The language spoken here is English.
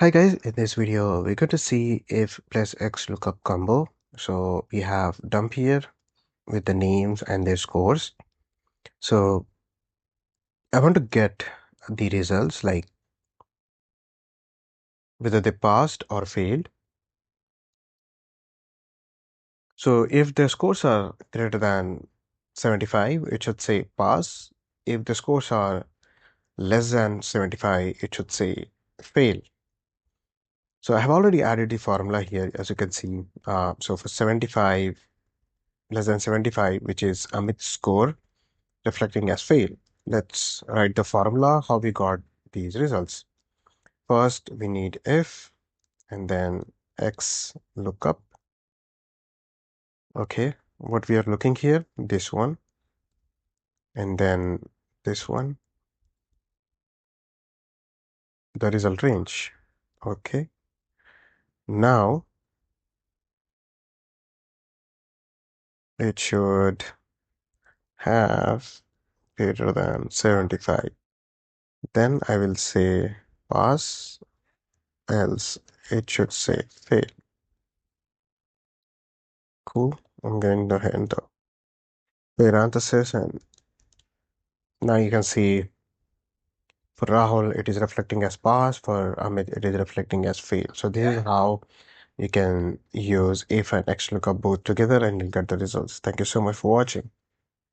Hi guys, in this video we're going to see if plus X lookup combo. So we have dump here with the names and their scores. So I want to get the results like whether they passed or failed. So if the scores are greater than 75, it should say pass. If the scores are less than 75, it should say fail. So I have already added the formula here, as you can see. So for 75, less than 75, which is Amit's score, reflecting as fail. Let's write the formula how we got these results. First, we need if and then X lookup. Okay, what we are looking here, this one, and then this one, the result range. Okay, now it should have greater than 75. Then I will say pass, else it should say fail. Cool. I'm going to hit the parenthesis, and now you can see for Rahul it is reflecting as pass, for Amit it is reflecting as fail. So this is how you can use if and XLOOKUP both together and you'll get the results. Thank you so much for watching.